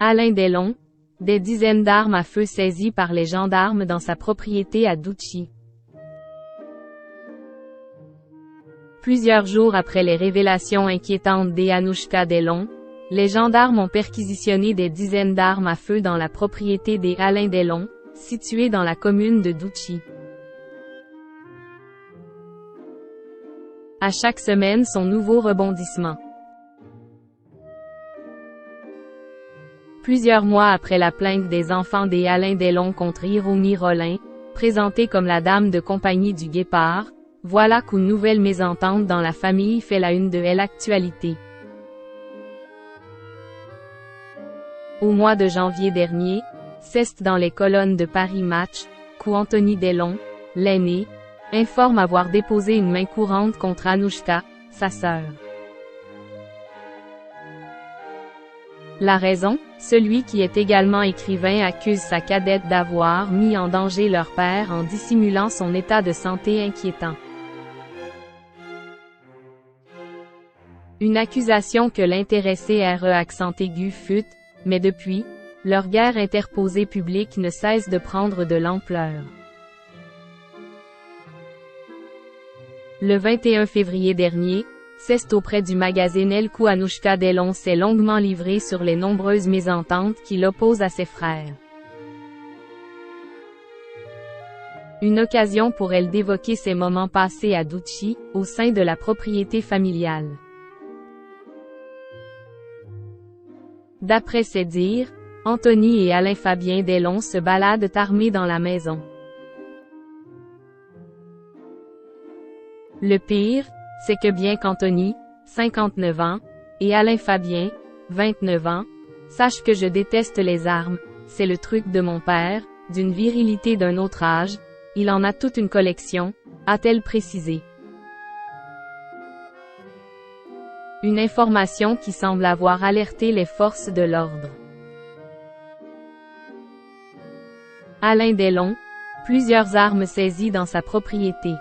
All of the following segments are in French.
Alain Delon, des dizaines d'armes à feu saisies par les gendarmes dans sa propriété à Douchy. Plusieurs jours après les révélations inquiétantes d'Anouchka Delon, les gendarmes ont perquisitionné des dizaines d'armes à feu dans la propriété d'Alain Delon, située dans la commune de Douchy. À chaque semaine son nouveau rebondissement. Plusieurs mois après la plainte des enfants d'Alain Delon contre Hiromi Rollin, présentée comme la dame de compagnie du Guépard, voilà qu'une nouvelle mésentente dans la famille fait la une de l'actualité. Au mois de janvier dernier, c'est dans les colonnes de Paris Match, qu'Anthony Delon, l'aîné, informe avoir déposé une main courante contre Anouchka, sa sœur. La raison, celui qui est également écrivain accuse sa cadette d'avoir mis en danger leur père en dissimulant son état de santé inquiétant. Une accusation que l'intéressé #, fut, mais depuis, leur guerre interposée publique ne cesse de prendre de l'ampleur. Le 21 février dernier, c'est auprès du magazine Elle qu'Anouchka Delon s'est longuement livrée sur les nombreuses mésententes qui l'opposent à ses frères. Une occasion pour elle d'évoquer ses moments passés à Douchy, au sein de la propriété familiale. D'après ses dires, Anthony et Alain Fabien Delon se baladent armés dans la maison. Le pire, c'est que bien qu'Anthony, 59 ans, et Alain Fabien, 29 ans, sachent que je déteste les armes, c'est le truc de mon père, d'une virilité d'un autre âge, il en a toute une collection, a-t-elle précisé. Une information qui semble avoir alerté les forces de l'ordre. Alain Delon, plusieurs armes saisies dans sa propriété.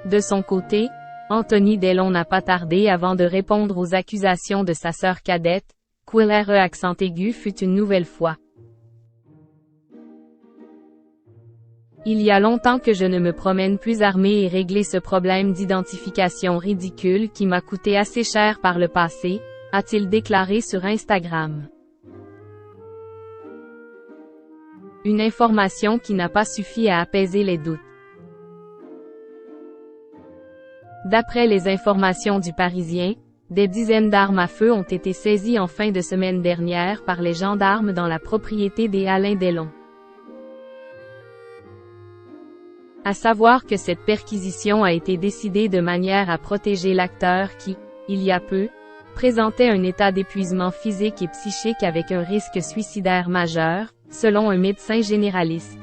De son côté, Anthony Delon n'a pas tardé avant de répondre aux accusations de sa sœur cadette, qu'il fut une nouvelle fois. Il y a longtemps que je ne me promène plus armé et régler ce problème d'identification ridicule qui m'a coûté assez cher par le passé, a-t-il déclaré sur Instagram. Une information qui n'a pas suffi à apaiser les doutes. D'après les informations du Parisien, des dizaines d'armes à feu ont été saisies en fin de semaine dernière par les gendarmes dans la propriété d'Alain Delon. À savoir que cette perquisition a été décidée de manière à protéger l'acteur qui, il y a peu, présentait un état d'épuisement physique et psychique avec un risque suicidaire majeur, selon un médecin généraliste.